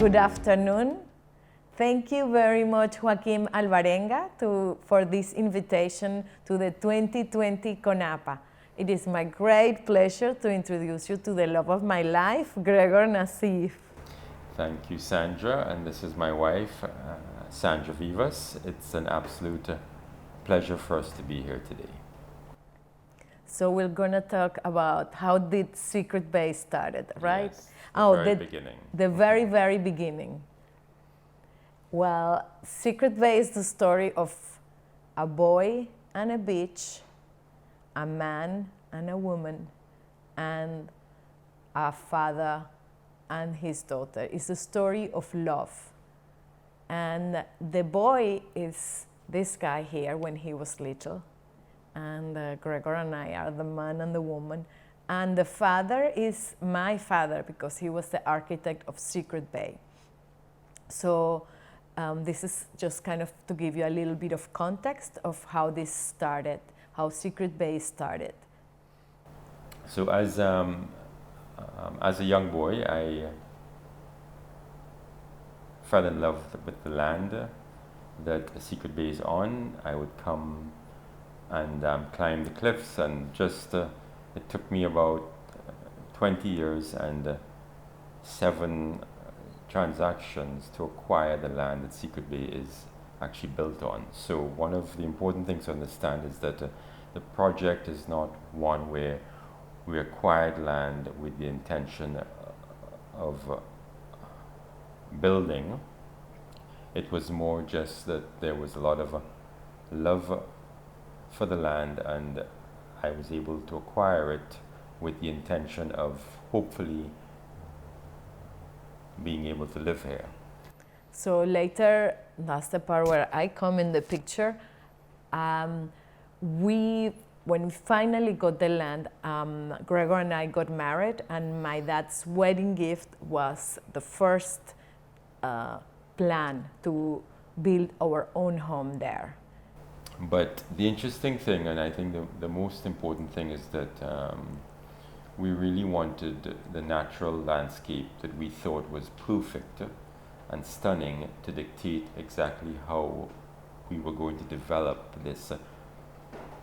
Good afternoon. Thank you very much, Joaquim Alvarenga, for this invitation to the 2020 CONAPA. It is my great pleasure to introduce you to the love of my life, Gregor Nassief. Thank you, Sandra, and this is my wife, Sandra Vivas. It's an absolute pleasure for us to be here today. So we're going to talk about how did Secret Base started, right? Yes, the very beginning. The very, very beginning. Well, Secret Base is the story of a boy and a beach, a man and a woman, and a father and his daughter. It's a story of love. And the boy is this guy here when he was little. And Gregor and I are the man and the woman. And the father is my father because he was the architect of Secret Bay. So this is just kind of to give you a little bit of context of how this started, how Secret Bay started. So as a young boy, I fell in love with the land that Secret Bay is on. I would come and climb the cliffs, and just it took me about 20 years and 7 transactions to acquire the land that Secret Bay is actually built on. So one of the important things to understand is that the project is not one where we acquired land with the intention of building. It was more just that there was a lot of love for the land, and I was able to acquire it with the intention of hopefully being able to live here. So later, that's the part where I come in the picture. When we finally got the land, Gregor and I got married, and my dad's wedding gift was the first plan to build our own home there. But the interesting thing, and I think the most important thing, is that we really wanted the natural landscape that we thought was perfect and stunning to dictate exactly how we were going to develop this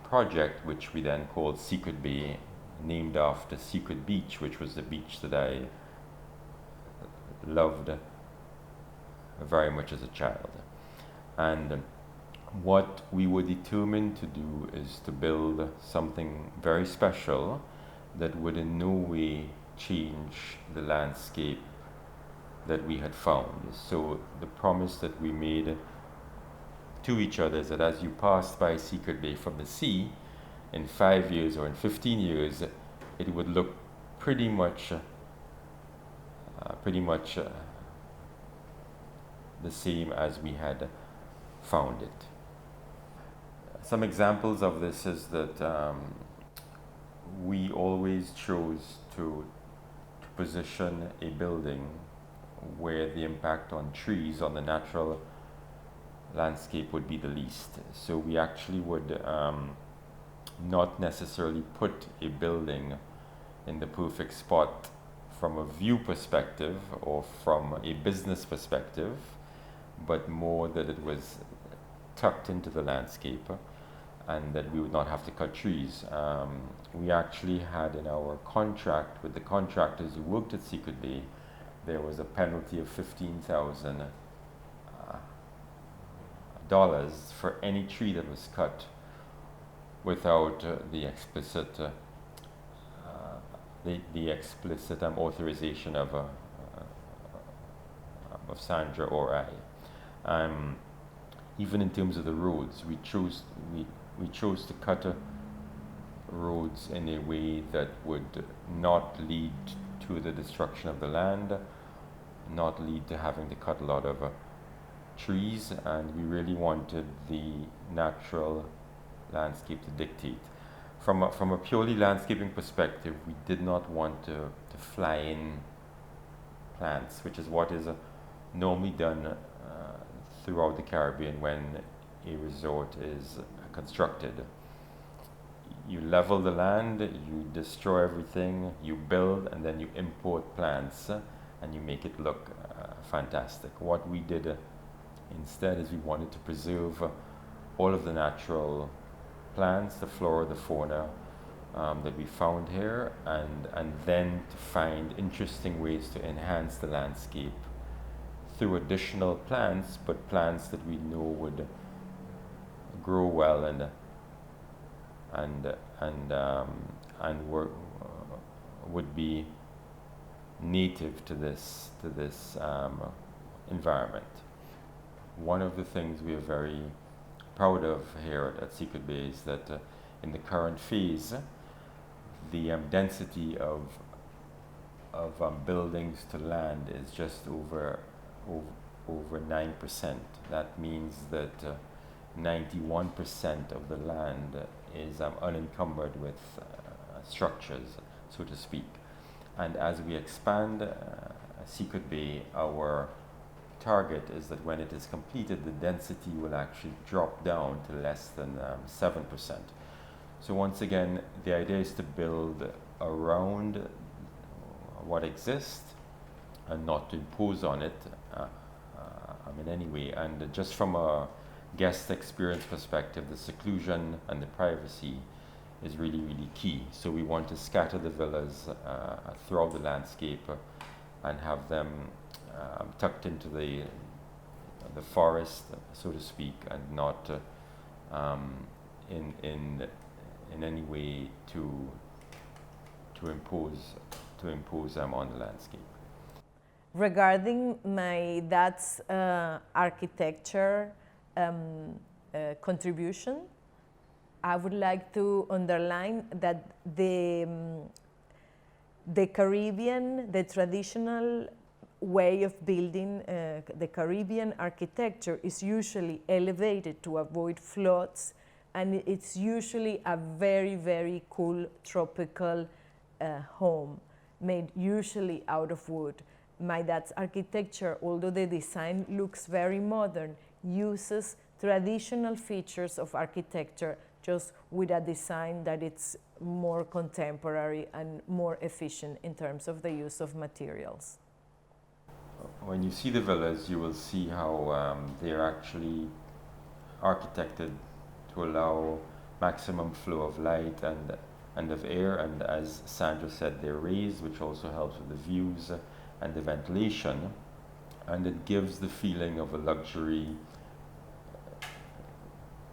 project, which we then called Secret Bay, named after Secret Beach, which was the beach that I loved very much as a child. And what we were determined to do is to build something very special that would in no way change the landscape that we had found. So the promise that we made to each other is that as you passed by Secret Bay from the sea, in 5 years or in 15 years, it would look pretty much the same as we had found it. Some examples of this is that we always chose to position a building where the impact on trees, on the natural landscape, would be the least. So we actually would not necessarily put a building in the perfect spot from a view perspective or from a business perspective, but more that it was tucked into the landscape and that we would not have to cut trees. We actually had in our contract with the contractors who worked at Secret Bay, there was a penalty of $15,000 for any tree that was cut without the explicit authorization of Sandra or I. Even in terms of the roads, we chose to cut roads in a way that would not lead to the destruction of the land, not lead to having to cut a lot of trees, and we really wanted the natural landscape to dictate. From a purely landscaping perspective, we did not want to fly in plants, which is what is normally done throughout the Caribbean when a resort is constructed. You level the land, you destroy everything, you build, and then you import plants and you make it look fantastic. What we did instead is we wanted to preserve all of the natural plants, the flora, the fauna that we found here, and then to find interesting ways to enhance the landscape through additional plants, but plants that we know would grow well and would be native to this environment. One of the things we are very proud of here at Secret Bay is that in the current phase, the density of buildings to land is just over 9%. That means that 91% of the land is unencumbered with structures, so to speak. And as we expand Secret Bay, our target is that when it is completed, the density will actually drop down to less than 7%. So once again, the idea is to build around what exists and not to impose on it in any way. And just from a guest experience perspective, the seclusion and the privacy is really, really key. So we want to scatter the villas throughout the landscape and have them tucked into the forest, so to speak, and not in any way to impose on the landscape. Regarding my dad's architecture contribution, I would like to underline that the Caribbean, the traditional way of building, the Caribbean architecture is usually elevated to avoid floods, and it's usually a very, very cool tropical home, made usually out of wood. My dad's architecture, although the design looks very modern, uses traditional features of architecture, just with a design that it's more contemporary and more efficient in terms of the use of materials. When you see the villas, you will see how they're actually architected to allow maximum flow of light and of air, and as Sandra said, they're raised, which also helps with the views and the ventilation, and it gives the feeling of a luxury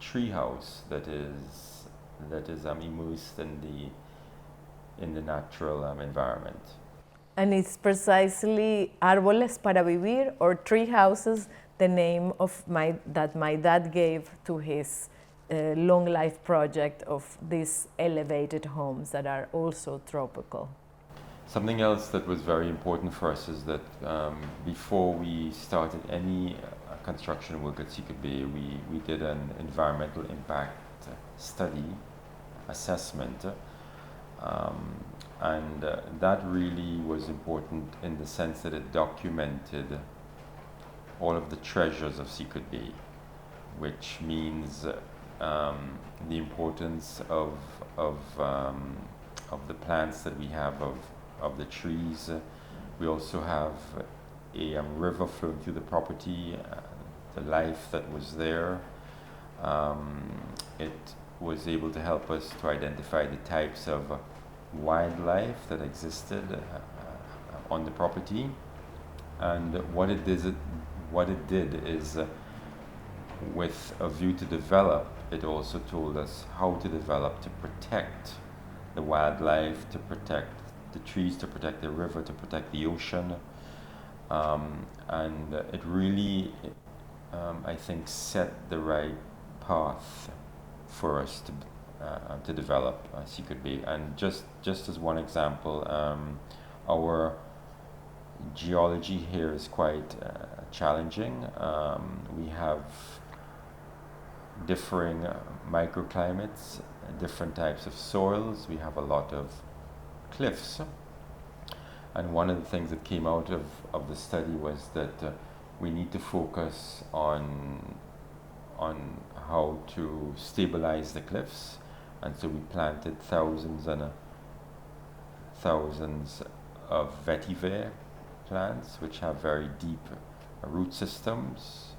treehouse that is immersed in the natural environment. And it's precisely Árboles para Vivir, or Tree Houses, the name of that my dad gave to his long life project of these elevated homes that are also tropical. Something else that was very important for us is that before we started any construction work at Secret Bay, we did an environmental impact study assessment, and that really was important in the sense that it documented all of the treasures of Secret Bay, which means the importance of the plants that we have, of the trees. We also have a river flowing through the property, the life that was there. It was able to help us to identify the types of wildlife that existed on the property, and what it did is with a view to develop, it also told us how to develop to protect the wildlife, to protect the trees, to protect the river, to protect the ocean, and it really, I think, set the right path for us to develop Secret Bay. And just as one example, our geology here is quite challenging. We have differing microclimates, different types of soils. We have a lot of cliffs. And one of the things that came out of the study was that we need to focus on how to stabilize the cliffs. And so we planted thousands and thousands of vetiver plants which have very deep root systems,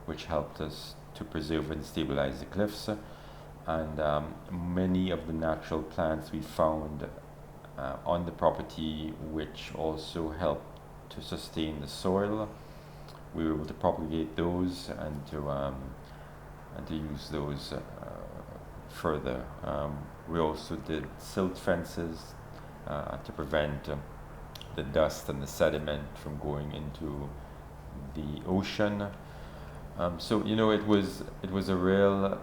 which helped us to preserve and stabilize the cliffs. And many of the natural plants we found on the property, which also helped to sustain the soil. We were able to propagate those and to use those further. We also did silt fences to prevent the dust and the sediment from going into the ocean. So you know, it was a real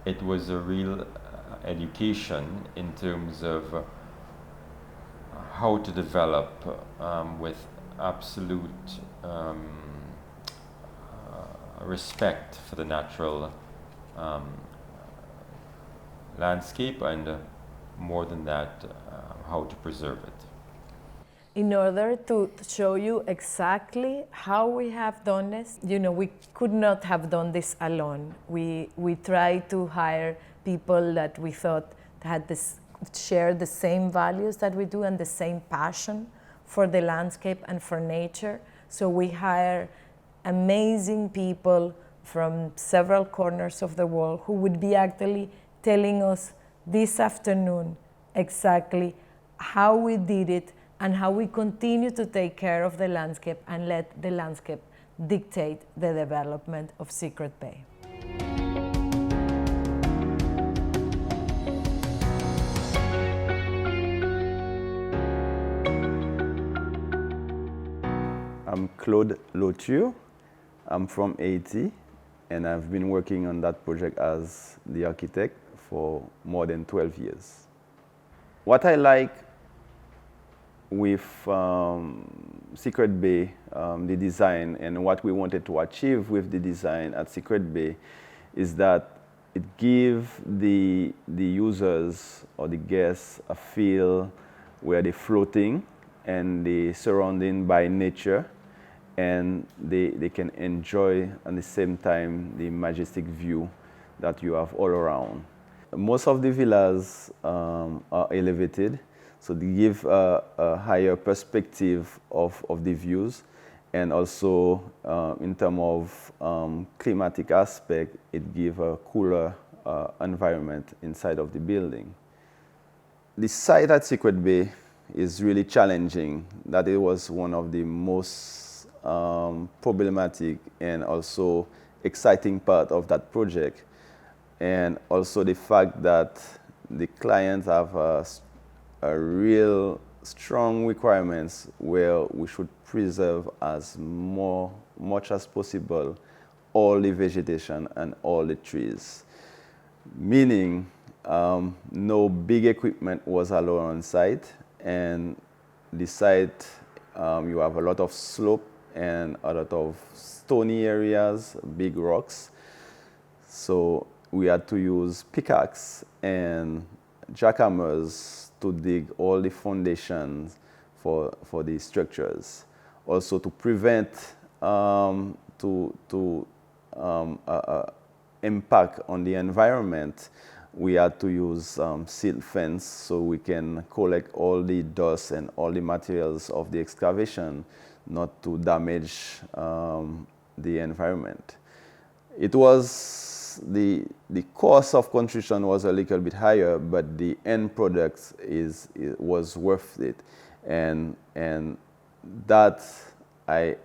it was a real education in terms of how to develop with absolute respect for the natural landscape, and more than that, how to preserve it. In order to show you exactly how we have done this, you know, we could not have done this alone. We tried to hire people that we thought had share the same values that we do and the same passion for the landscape and for nature. So we hire amazing people from several corners of the world who would be actually telling us this afternoon exactly how we did it and how we continue to take care of the landscape and let the landscape dictate the development of Secret Bay. I'm Claude Loture. I'm from Haiti, and I've been working on that project as the architect for more than 12 years. What I like with Secret Bay, the design, and what we wanted to achieve with the design at Secret Bay is that it gives the users or the guests a feel where they're floating and they're surrounded by nature, and they can enjoy at the same time the majestic view that you have all around. Most of the villas are elevated, so they give a higher perspective of the views, and also in terms of climatic aspect, it gives a cooler environment inside of the building. The site at Secret Bay is really challenging. That it was one of the most problematic and also exciting part of that project, and also the fact that the clients have a real strong requirements where we should preserve as much as possible all the vegetation and all the trees, meaning no big equipment was allowed on site, and the site you have a lot of slope and a lot of stony areas, big rocks. So we had to use pickaxe and jackhammers to dig all the foundations for the structures. Also to prevent impact on the environment, we had to use silt fence so we can collect all the dust and all the materials of the excavation, not to damage the environment. It was the cost of construction was a little bit higher, but the end product was worth it, and that I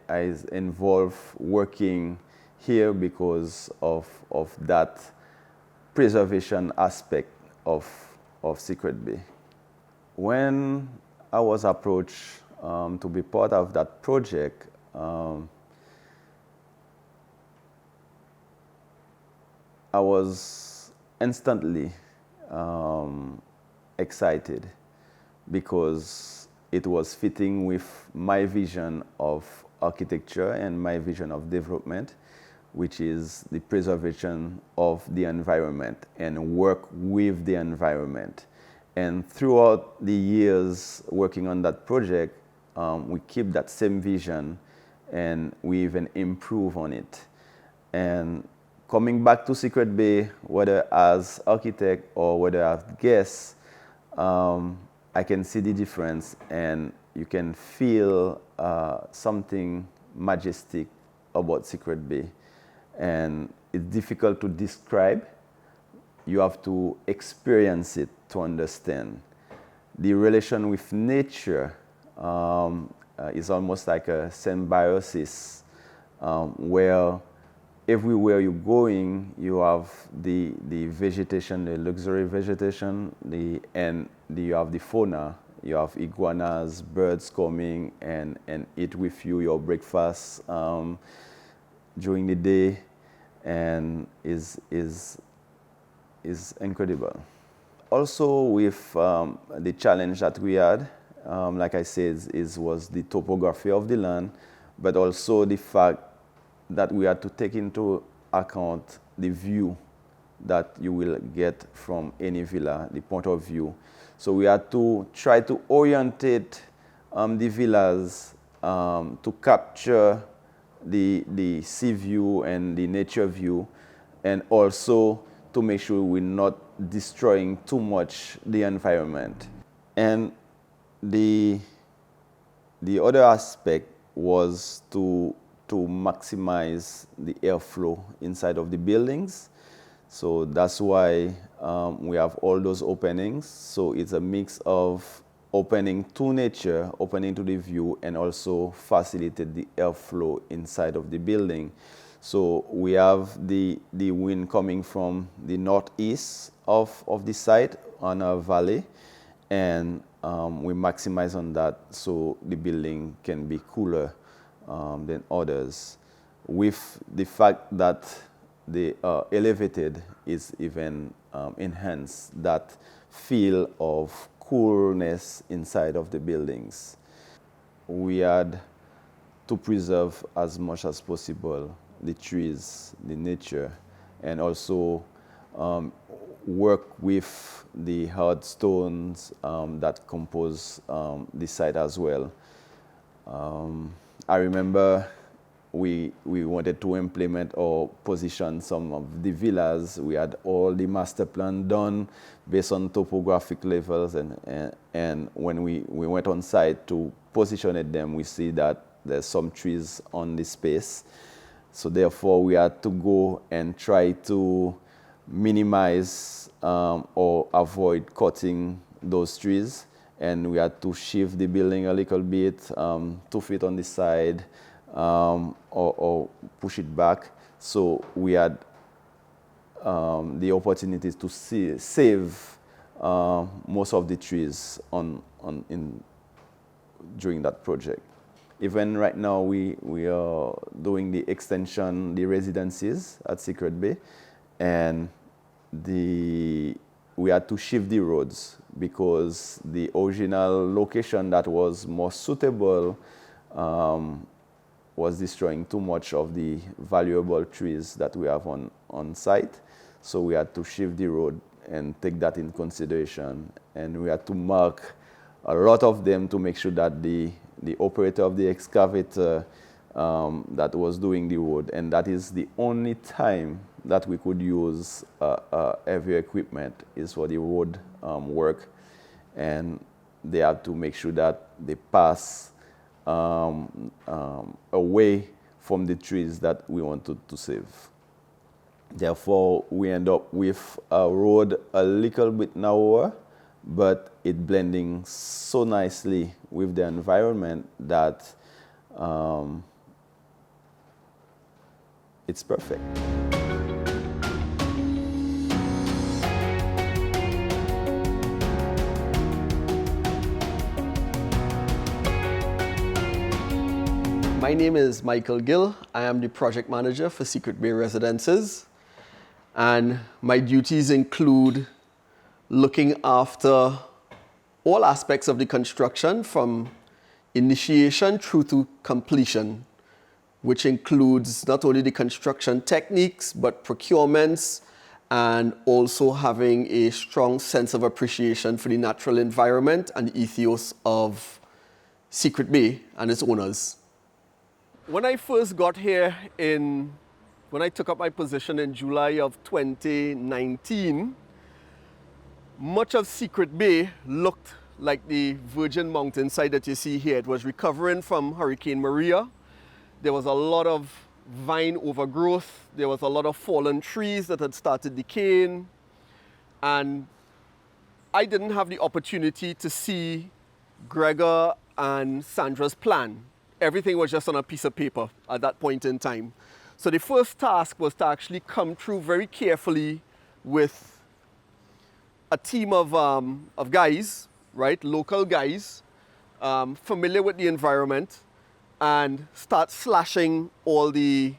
involved working here because of that preservation aspect of Secret Bay. When I was approached to be part of that project, I was instantly excited because it was fitting with my vision of architecture and my vision of development, which is the preservation of the environment and work with the environment. And throughout the years working on that project, we keep that same vision and we even improve on it. And coming back to Secret Bay, whether as architect or whether as guest, I can see the difference, and you can feel something majestic about Secret Bay. And it's difficult to describe. You have to experience it to understand. The relation with nature is almost like a symbiosis, where everywhere you're going, you have the vegetation, the luxury vegetation, and you have the fauna. You have iguanas, birds coming and eat with you your breakfast during the day, and is incredible. Also, with the challenge that we had, like I said, was the topography of the land, but also the fact that we had to take into account the view that you will get from any villa, the point of view. So we had to try to orientate the villas to capture the sea view and the nature view, and also to make sure we're not destroying too much the environment. And the other aspect was to maximize the airflow inside of the buildings. So that's why we have all those openings. So it's a mix of opening to nature, opening to the view, and also facilitate the airflow inside of the building. So we have the wind coming from the northeast of the site on a valley, and we maximize on that so the building can be cooler than others. With the fact that the elevated is even enhanced that feel of coolness inside of the buildings. We had to preserve as much as possible the trees, the nature, and also work with the hard stones that compose the site as well. I remember we wanted to implement or position some of the villas. We had all the master plan done based on topographic levels, and when we went on site to position them, we see that there's some trees on the space. So therefore, we had to go and try to minimize or avoid cutting those trees, and we had to shift the building a little bit, 2 feet on the side, or push it back. So we had the opportunities to save most of the trees during that project. Even right now, we are doing the extension, the residencies at Secret Bay, and we had to shift the roads because the original location that was more suitable was destroying too much of the valuable trees that we have on site. So we had to shift the road and take that in consideration. And we had to mark a lot of them to make sure that the operator of the excavator that was doing the road, and that is the only time that we could use heavy equipment is for the road work. And they had to make sure that they pass away from the trees that we wanted to save. Therefore, we end up with a road a little bit narrower, but it blending so nicely with the environment that it's perfect. My name is Michael Gill. I am the project manager for Secret Bay Residences. And my duties include looking after all aspects of the construction from initiation through to completion, which includes not only the construction techniques, but procurements, and also having a strong sense of appreciation for the natural environment and the ethos of Secret Bay and its owners. When I first got here when I took up my position in July of 2019, much of Secret Bay looked like the virgin mountainside that you see here. It was recovering from Hurricane Maria. There was a lot of vine overgrowth. There was a lot of fallen trees that had started decaying. And I didn't have the opportunity to see Gregor and Sandra's plan. Everything was just on a piece of paper at that point in time. So the first task was to actually come through very carefully with a team of guys, right, local guys, familiar with the environment, and start slashing all the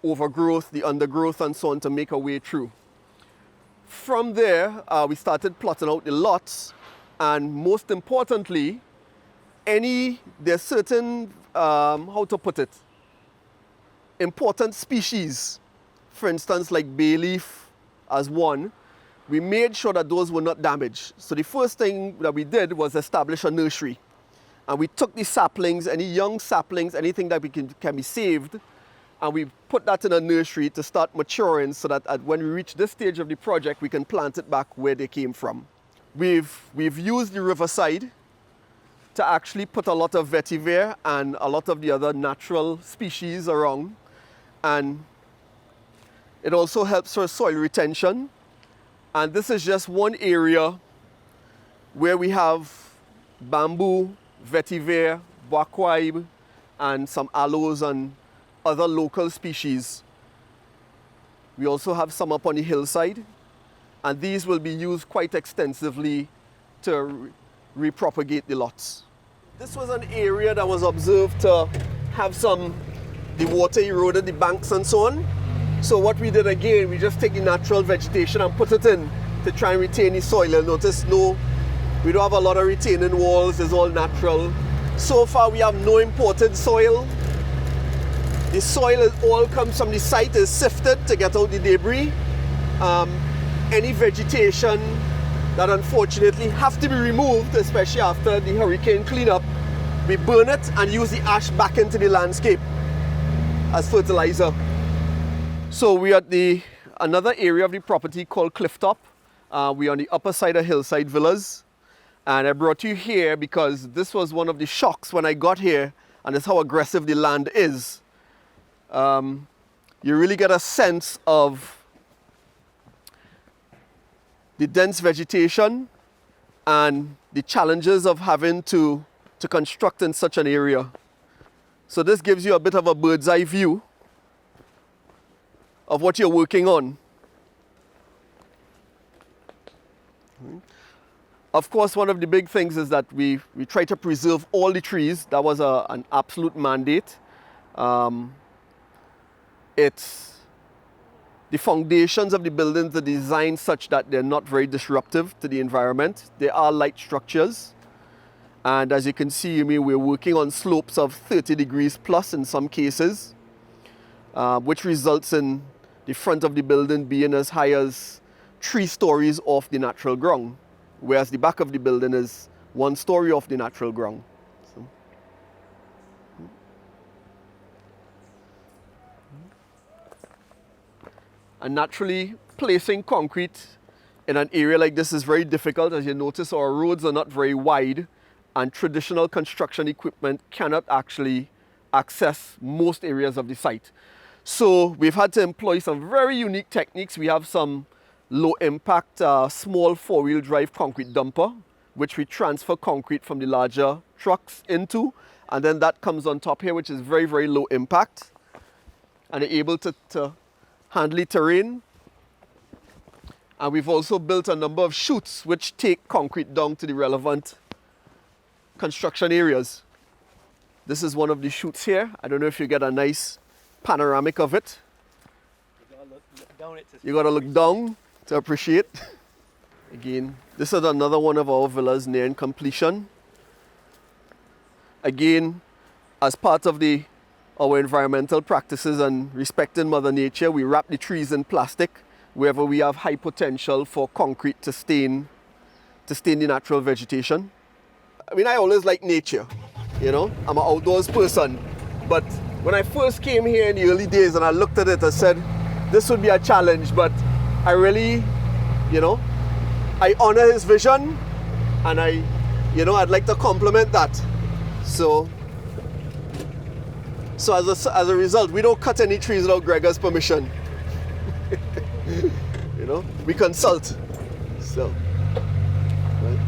overgrowth, the undergrowth, and so on to make our way through. From there, we started plotting out the lots, and most importantly, there's certain, how to put it, important species, for instance, like bay leaf as one, we made sure that those were not damaged. So the first thing that we did was establish a nursery. And we took the saplings, any young saplings, anything that can be saved, and we put that in a nursery to start maturing so that when we reach this stage of the project, we can plant it back where they came from. We've used the riverside to actually put a lot of vetiver and a lot of the other natural species around. And it also helps for soil retention. And this is just one area where we have bamboo, vetiver, buckweed, and some aloes and other local species. We also have some up on the hillside, and these will be used quite extensively to repropagate the lots. This was an area that was observed to have the water eroded the banks and so on. So what we did again, we just take the natural vegetation and put it in to try and retain the soil. You'll notice we don't have a lot of retaining walls, it's all natural. So far we have no imported soil. The soil all comes from the site, is sifted to get out the debris. Any vegetation that unfortunately have to be removed, especially after the hurricane cleanup, we burn it and use the ash back into the landscape as fertilizer. So we're at another area of the property called Clifftop. We're on the upper side of Hillside Villas. And I brought you here because this was one of the shocks when I got here, and it's how aggressive the land is. You really get a sense of the dense vegetation and the challenges of having to construct in such an area. So this gives you a bit of a bird's eye view of what you're working on. Of course, one of the big things is that we try to preserve all the trees. That was an absolute mandate. The foundations of the buildings are designed such that they're not very disruptive to the environment. They are light structures. And as you can see, we're working on slopes of 30 degrees plus in some cases, which results in the front of the building being as high as 3 stories off the natural ground, whereas the back of the building is 1 story off the natural ground. So. And naturally, placing concrete in an area like this is very difficult. As you notice, our roads are not very wide, and traditional construction equipment cannot actually access most areas of the site. So we've had to employ some very unique techniques. We have some low impact, small 4-wheel drive concrete dumper, which we transfer concrete from the larger trucks into, and then that comes on top here, which is very, very low impact, and they're able to handle the terrain. And we've also built a number of chutes which take concrete down to the relevant construction areas. This is one of the chutes here. I don't know if you get a nice panoramic of it. You gotta look down to appreciate. Again, this is another one of our villas nearing completion. Again, as part of our environmental practices and respecting Mother Nature, we wrap the trees in plastic wherever we have high potential for concrete to stain the natural vegetation. I always like nature, I'm an outdoors person, but when I first came here in the early days and I looked at it, I said, this would be a challenge, but I really, I honor his vision, and I you know, I'd like to complement that. So as a result, we don't cut any trees without Gregor's permission. You know, we consult. So, right.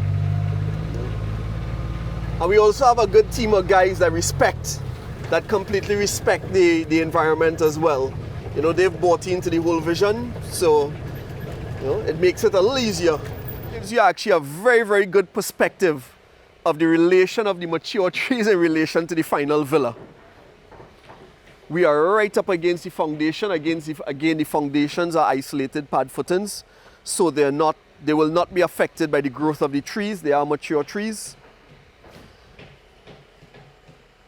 And we also have a good team of guys that completely respect the environment as well. You know, they've bought into the whole vision, so you know, it makes it a little easier. It gives you actually a very, very good perspective of the relation of the mature trees in relation to the final villa. We are right up against the foundation. Again, the foundations are isolated pad footings, so they will not be affected by the growth of the trees. They are mature trees.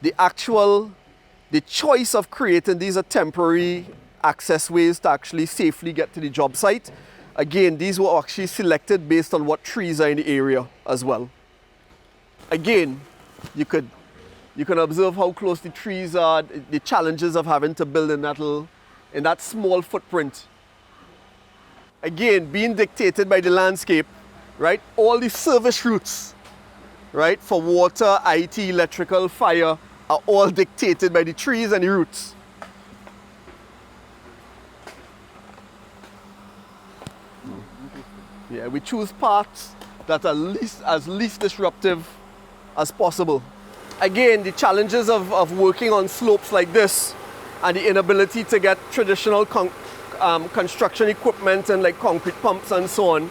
The choice of creating these are temporary access ways to actually safely get to the job site. Again, these were actually selected based on what trees are in the area as well. Again, you can observe how close the trees are, the challenges of having to build in that small footprint. Again, being dictated by the landscape, right? All the service routes, right? For water, IT, electrical, fire, are all dictated by the trees and the roots. Yeah, we choose paths that are as least disruptive as possible. Again, the challenges of working on slopes like this and the inability to get traditional construction equipment and like concrete pumps and so on,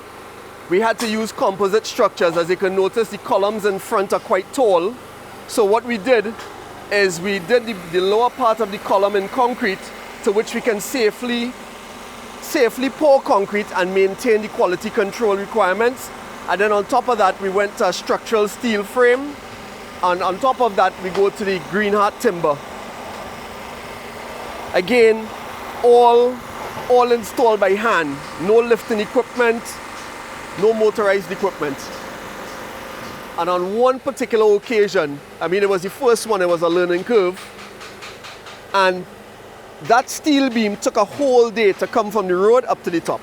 we had to use composite structures. As you can notice, the columns in front are quite tall. So what we did is we did the lower part of the column in concrete, to which we can safely pour concrete and maintain the quality control requirements. And then on top of that, we went to a structural steel frame. And on top of that, we go to the green heart timber. Again, all installed by hand. No lifting equipment, no motorized equipment. And on one particular occasion, I mean, it was the first one, it was a learning curve. And that steel beam took a whole day to come from the road up to the top.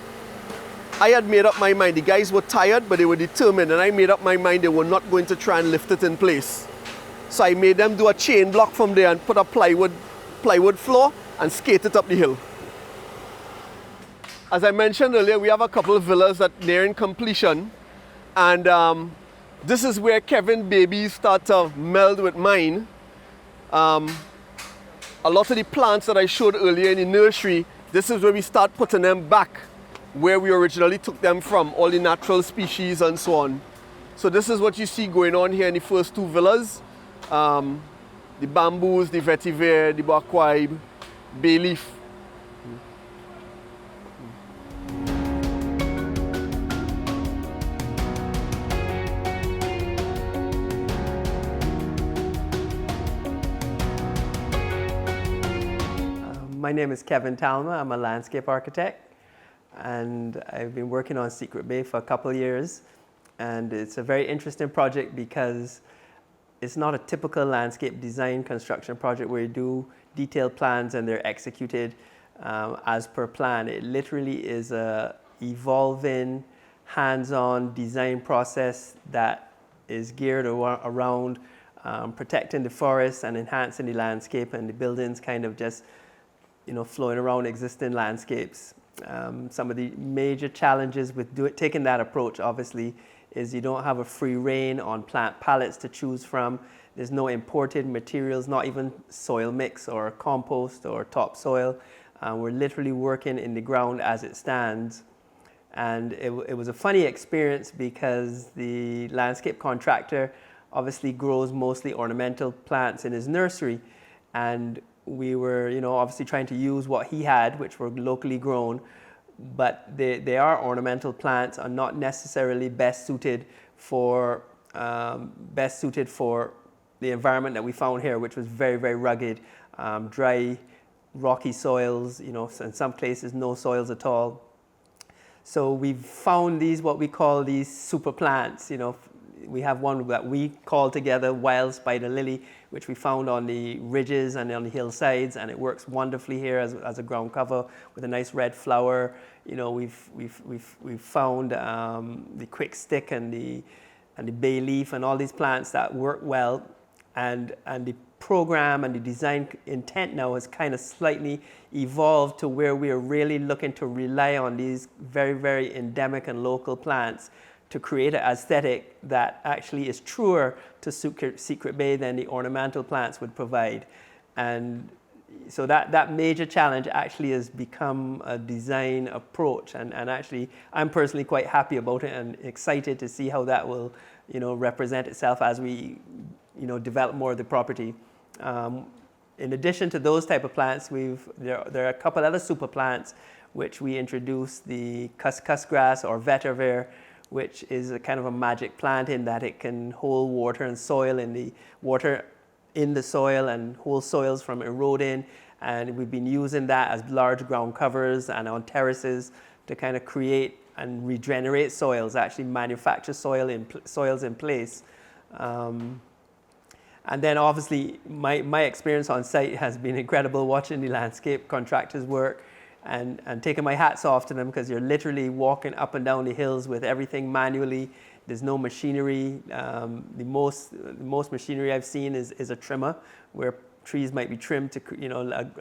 I had made up my mind. The guys were tired, but they were determined, and I made up my mind they were not going to try and lift it in place. So I made them do a chain block from there and put a plywood floor and skate it up the hill. As I mentioned earlier, we have a couple of villas that are nearing completion, and this is where Kevin's babies start to meld with mine. A lot of the plants that I showed earlier in the nursery, this is where we start putting them back where we originally took them from, all the natural species and so on. So this is what you see going on here in the first two villas. The bamboos, the vetiver, the bakwaib, bay leaf. My name is Kevin Talma. I'm a landscape architect, and I've been working on Secret Bay for a couple of years. And it's a very interesting project because it's not a typical landscape design construction project where you do detailed plans and they're executed as per plan. It literally is a evolving, hands-on design process that is geared around protecting the forest and enhancing the landscape, and the buildings kind of just flowing around existing landscapes. Some of the major challenges with taking that approach, obviously, is you don't have a free rein on plant palettes to choose from. There's no imported materials, not even soil mix or compost or topsoil. We're literally working in the ground as it stands. And it was a funny experience because the landscape contractor obviously grows mostly ornamental plants in his nursery. And we were, obviously trying to use what he had, which were locally grown, but they are ornamental plants, are not necessarily best suited for the environment that we found here, which was very, very rugged, dry, rocky soils, in some places no soils at all. So we've found these, what we call these super plants. We have one that we call together wild spider lily, which we found on the ridges and on the hillsides, and it works wonderfully here as a ground cover with a nice red flower. We've found the quick stick and the and the bay leaf and all these plants that work well. And the program and the design intent now has kind of slightly evolved to where we are really looking to rely on these very, very endemic and local plants to create an aesthetic that actually is truer to Secret Bay than the ornamental plants would provide. And so that major challenge actually has become a design approach, and actually I'm personally quite happy about it and excited to see how that will, represent itself as we, develop more of the property. In addition to those type of plants, there are a couple other super plants which we introduced, the cuscus grass or vetiver, which is a kind of a magic plant in that it can hold water and soil in the soil and hold soils from eroding, and we've been using that as large ground covers and on terraces to kind of create and regenerate soils, actually manufacture soils in place. And then obviously my experience on site has been incredible, watching the landscape contractors work and taking my hats off to them, because you're literally walking up and down the hills with everything manually. There's no machinery. The most machinery I've seen is a trimmer, where trees might be trimmed to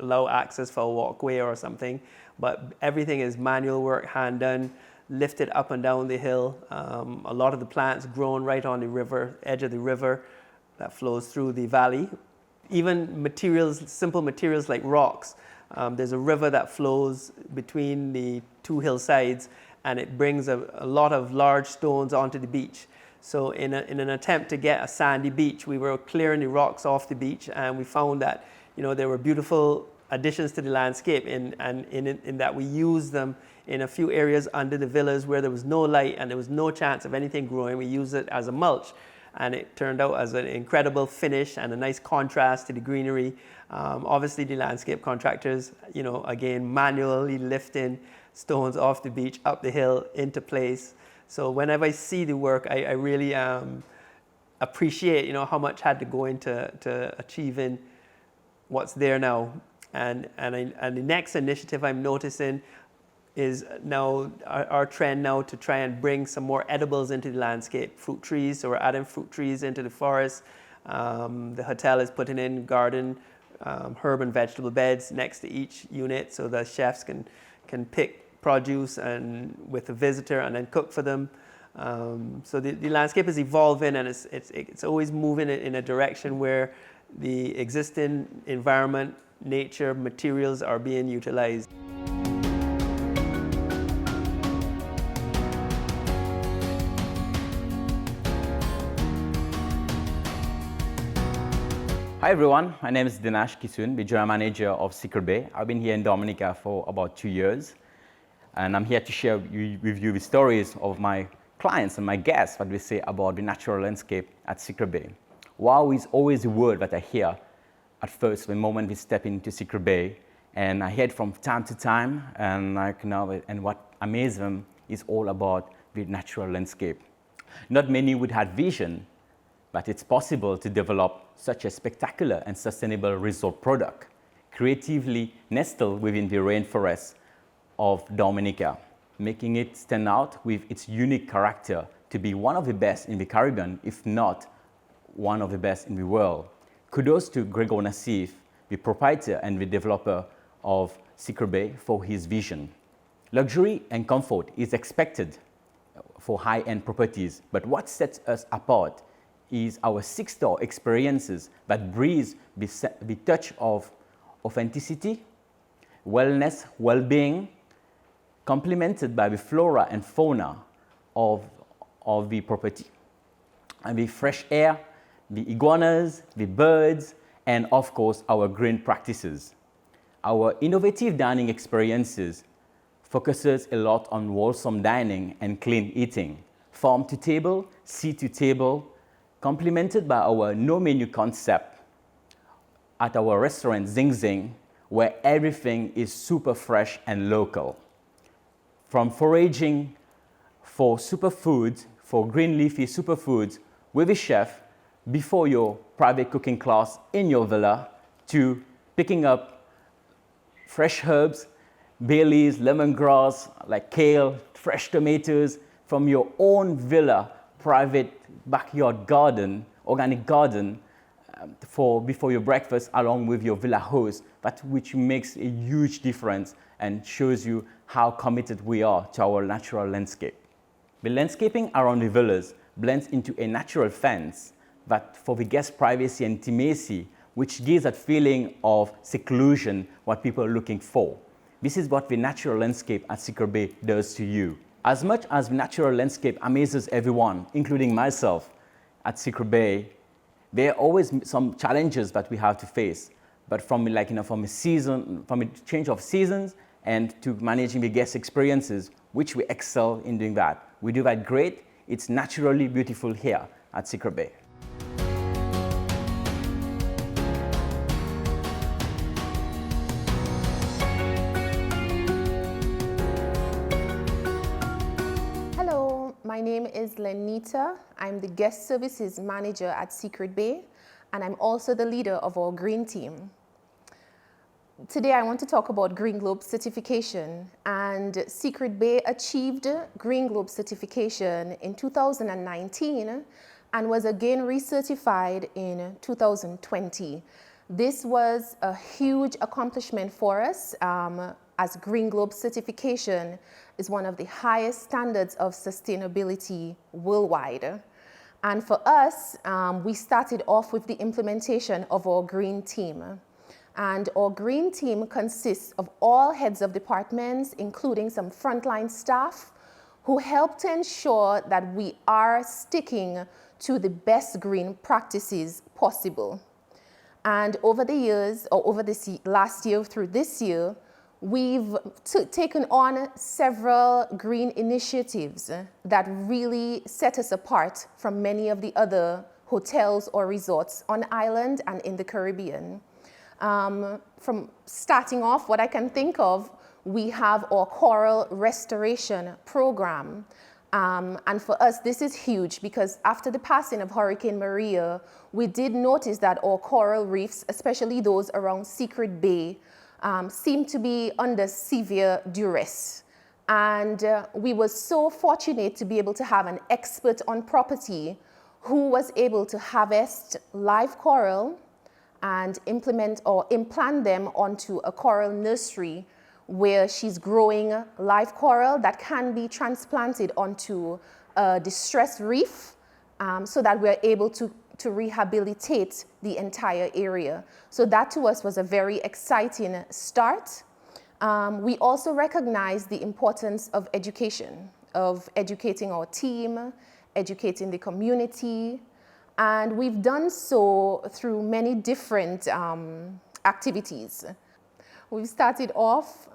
allow access for a walkway or something. But everything is manual work, hand done, lifted up and down the hill. A lot of the plants grown right on the river, edge of the river that flows through the valley. Even materials, simple materials like rocks. There's a river that flows between the two hillsides, and it brings a lot of large stones onto the beach. So in an attempt to get a sandy beach, we were clearing the rocks off the beach, and we found that there were beautiful additions to the landscape in that we used them in a few areas under the villas where there was no light and there was no chance of anything growing. We used it as a mulch, and it turned out as an incredible finish and a nice contrast to the greenery. Obviously the landscape contractors, again, manually lifting stones off the beach, up the hill, into place. So whenever I see the work, I really appreciate, how much had to go into achieving what's there now. And the next initiative I'm noticing is now our trend now to try and bring some more edibles into the landscape, fruit trees. So we're adding fruit trees into the forest. The hotel is putting in garden, herb and vegetable beds next to each unit, so the chefs can pick produce and with a visitor and then cook for them. So the landscape is evolving, and it's always moving in a direction where the existing environment, nature, materials are being utilized. Hi everyone, my name is Dinesh Kisun, the General Manager of Secret Bay. I've been here in Dominica for about 2 years, and I'm here to share with you the stories of my clients and my guests, what they say about the natural landscape at Secret Bay. Wow is always a word that I hear at first the moment we step into Secret Bay, and I hear it from time to time, and and what amazes them is all about the natural landscape. Not many would have vision, but it's possible to develop such a spectacular and sustainable resort product, creatively nestled within the rainforest of Dominica, making it stand out with its unique character to be one of the best in the Caribbean, if not one of the best in the world. Kudos to Gregor Nassief, the proprietor and the developer of Secret Bay, for his vision. Luxury and comfort is expected for high-end properties, but what sets us apart is our 6-star experiences that breathe the touch of authenticity, wellness, well-being, complemented by the flora and fauna of the property. And the fresh air, the iguanas, the birds, and of course our green practices. Our innovative dining experiences focuses a lot on wholesome dining and clean eating, farm to table, sea to table, complemented by our no menu concept at our restaurant Zing Zing, where everything is super fresh and local. From foraging for superfoods, for green leafy superfoods with a chef before your private cooking class in your villa, to picking up fresh herbs, bay leaves, lemongrass, like kale, fresh tomatoes from your own villa private backyard garden, organic garden, before your breakfast along with your villa host, which makes a huge difference and shows you how committed we are to our natural landscape. The landscaping around the villas blends into a natural fence that for the guest privacy and intimacy, which gives that feeling of seclusion what people are looking for. This is what the natural landscape at Secret Bay does to you. As much as the natural landscape amazes everyone, including myself at Secret Bay, there are always some challenges that we have to face. But from a change of seasons and to managing the guest experiences, which we excel in doing that. We do that great. It's naturally beautiful here at Secret Bay. My name is Lenita. I'm the Guest Services Manager at Secret Bay, and I'm also the leader of our Green team. Today I want to talk about Green Globe certification, and Secret Bay achieved Green Globe certification in 2019 and was again recertified in 2020. This was a huge accomplishment for us, as Green Globe certification is one of the highest standards of sustainability worldwide. And for us, we started off with the implementation of our Green team. And our Green team consists of all heads of departments, including some frontline staff, who help to ensure that we are sticking to the best green practices possible. And over the years, or over this last year through this year, we've taken on several green initiatives that really set us apart from many of the other hotels or resorts on island and in the Caribbean. From starting off, what I can think of, we have our coral restoration program. And for us, this is huge because after the passing of Hurricane Maria, we did notice that our coral reefs, especially those around Secret Bay, seem to be under severe duress. And we were so fortunate to be able to have an expert on property who was able to harvest live coral and implant them onto a coral nursery where she's growing live coral that can be transplanted onto a distressed reef so that we're able to rehabilitate the entire area. So that to us was a very exciting start. We also recognize the importance of education, of educating our team, educating the community, and we've done so through many different activities. We've started off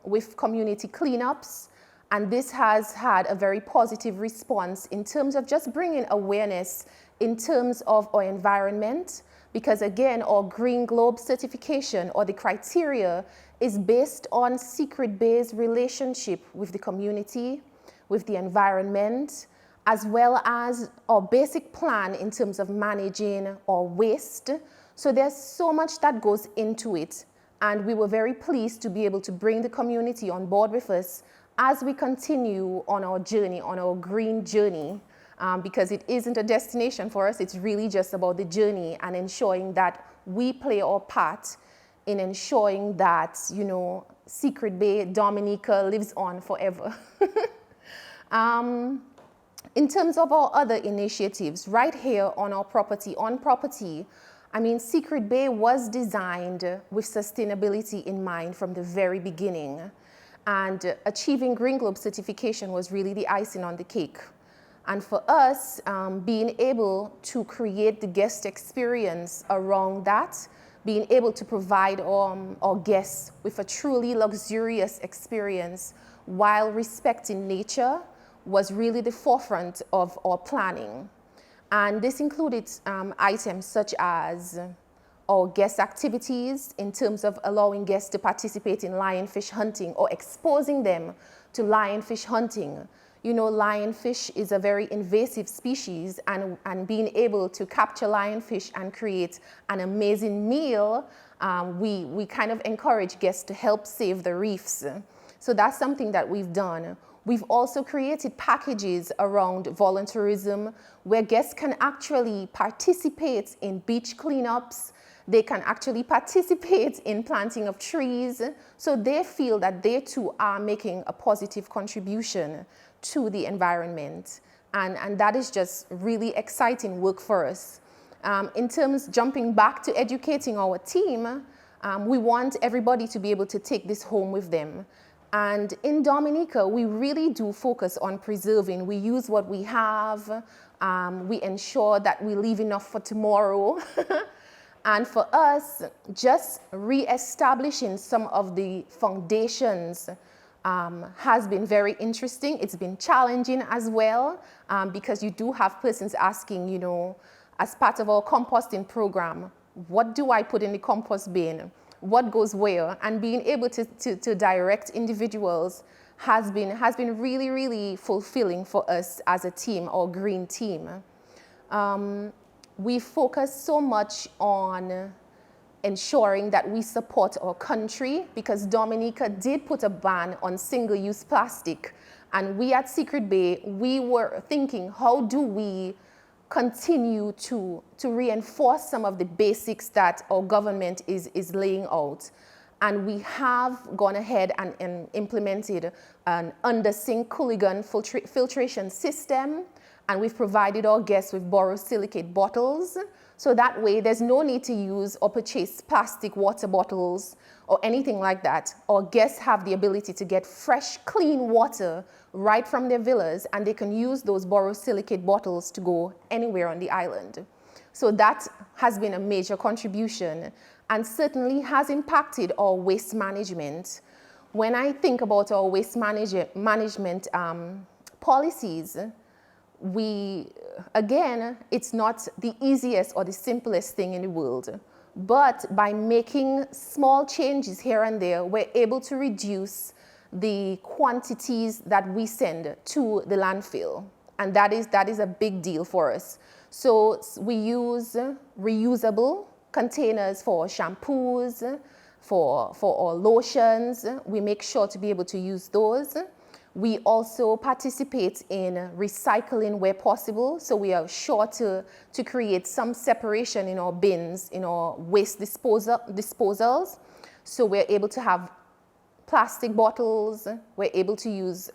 with community cleanups, and this has had a very positive response in terms of just bringing awareness in terms of our environment, because again, our Green Globe certification or the criteria is based on Secret Bay's relationship with the community, with the environment, as well as our basic plan in terms of managing our waste. So there's so much that goes into it. And we were very pleased to be able to bring the community on board with us as we continue on our journey, on our green journey, because it isn't a destination for us. It's really just about the journey and ensuring that we play our part in ensuring that, you know, Secret Bay, Dominica lives on forever. In terms of our other initiatives, right here on our property, I mean, Secret Bay was designed with sustainability in mind from the very beginning. And achieving Green Globe certification was really the icing on the cake. And for us, being able to create the guest experience around that, being able to provide our guests with a truly luxurious experience while respecting nature was really the forefront of our planning. And this included items such as our guest activities in terms of allowing guests to participate in lionfish hunting or exposing them to lionfish hunting. You know, lionfish is a very invasive species, and being able to capture lionfish and create an amazing meal, we kind of encourage guests to help save the reefs. So that's something that we've done. We've also created packages around volunteerism where guests can actually participate in beach cleanups. They can actually participate in planting of trees. So they feel that they too are making a positive contribution to the environment. And that is just really exciting work for us. In terms, jumping back to educating our team, we want everybody to be able to take this home with them. And in Dominica, we really do focus on preserving. We use what we have. We ensure that we leave enough for tomorrow. And for us, just re-establishing some of the foundations has been very interesting. It's been challenging as well, because you do have persons asking, you know, as part of our composting program, what do I put in the compost bin? What goes where? And being able to direct individuals has been really, really fulfilling for us as a team, our green team. We focus so much on ensuring that we support our country, because Dominica did put a ban on single-use plastic. And we at Secret Bay, we were thinking, how do we continue to reinforce some of the basics that our government is laying out? And we have gone ahead and implemented an under-sink Cooligan filtration system. And we've provided our guests with borosilicate bottles. So that way, there's no need to use or purchase plastic water bottles or anything like that. Our guests have the ability to get fresh, clean water right from their villas, and they can use those borosilicate bottles to go anywhere on the island. So that has been a major contribution and certainly has impacted our waste management. When I think about our waste management policies, again, it's not the easiest or the simplest thing in the world, but by making small changes here and there, we're able to reduce the quantities that we send to the landfill. And that is a big deal for us. So we use reusable containers for shampoos, for our lotions. We make sure to be able to use those. We also participate in recycling where possible. So we are sure to create some separation in our bins, in our waste disposals. So we're able to have plastic bottles, we're able to use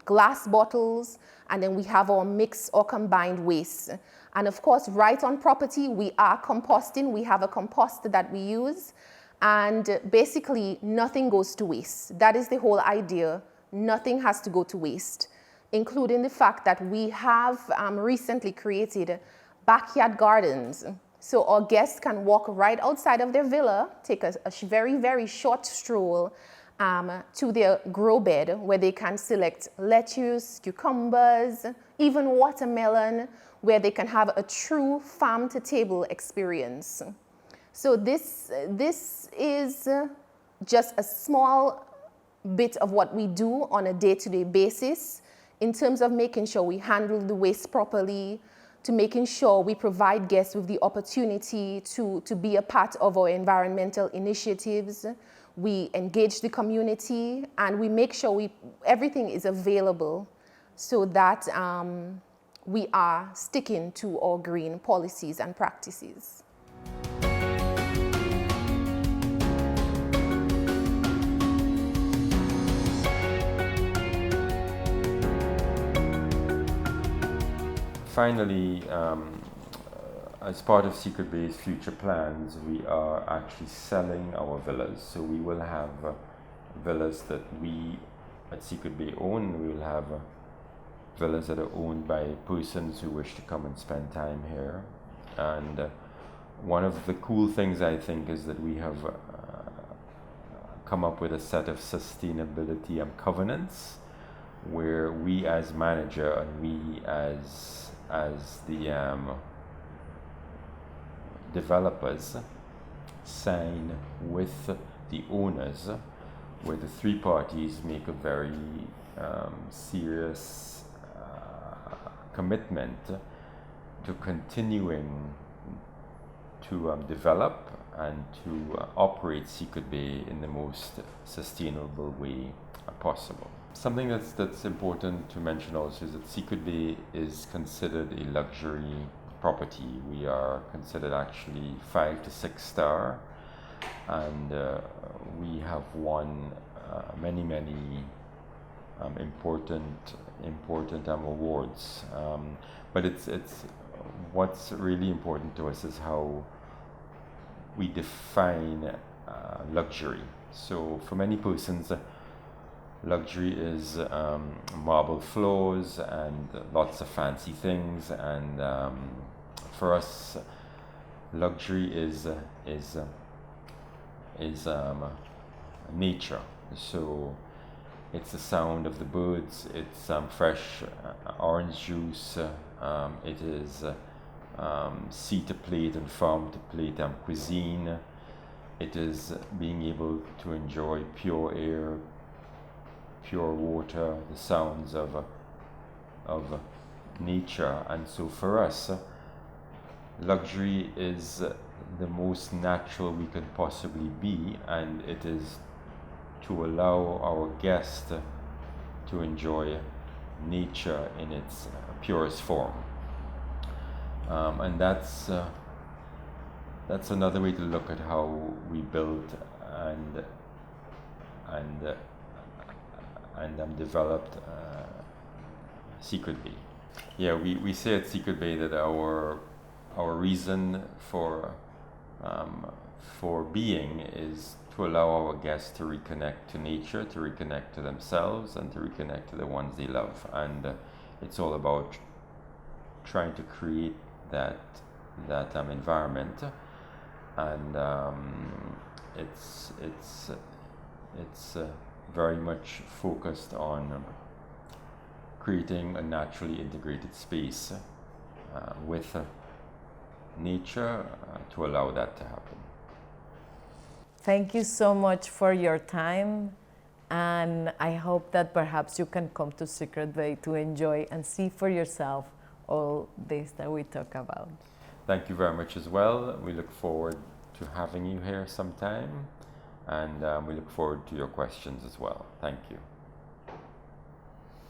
glass bottles, and then we have our mixed or combined waste. And of course, right on property, we are composting. We have a composter that we use, and basically nothing goes to waste. That is the whole idea. Nothing has to go to waste, including the fact that we have recently created backyard gardens. So our guests can walk right outside of their villa, take a very, very short stroll to their grow bed where they can select lettuce, cucumbers, even watermelon, where they can have a true farm-to-table experience. So this is just a small bit of what we do on a day-to-day basis in terms of making sure we handle the waste properly, to making sure we provide guests with the opportunity to be a part of our environmental initiatives. We engage the community, and we make sure everything is available so that we are sticking to our green policies and practices. Finally, as part of Secret Bay's future plans, we are actually selling our villas. So we will have villas that we at Secret Bay own. We will have villas that are owned by persons who wish to come and spend time here. And one of the cool things, I think, is that we have come up with a set of sustainability covenants where we as manager and we as the developers sign with the owners, where the three parties make a very serious commitment to continuing to develop and to operate Secret Bay in the most sustainable way possible. Something that's important to mention also is that Secret Bay is considered a luxury property. We are considered actually 5 to 6 star, and we have won many important awards. But it's what's really important to us is how we define luxury. So for many persons, luxury is marble floors and lots of fancy things, and for us, luxury is nature. So it's the sound of the birds, it's fresh orange juice, it is sea to plate and farm to plate cuisine, it is being able to enjoy pure air, pure water, the sounds of nature. And so for us, luxury is the most natural we could possibly be, and it is to allow our guests to enjoy nature in its purest form. And that's another way to look at how we built and developed Secret Bay. Yeah, we say at Secret Bay that our reason for being is to allow our guests to reconnect to nature, to reconnect to themselves, and to reconnect to the ones they love. And it's all about trying to create that environment, and it's very much focused on creating a naturally integrated space with nature to allow that to happen. Thank you so much for your time, and I hope that perhaps you can come to Secret Bay to enjoy and see for yourself all this that we talk about. Thank you very much as well. We look forward to having you here sometime, and we look forward to your questions as well. Thank you.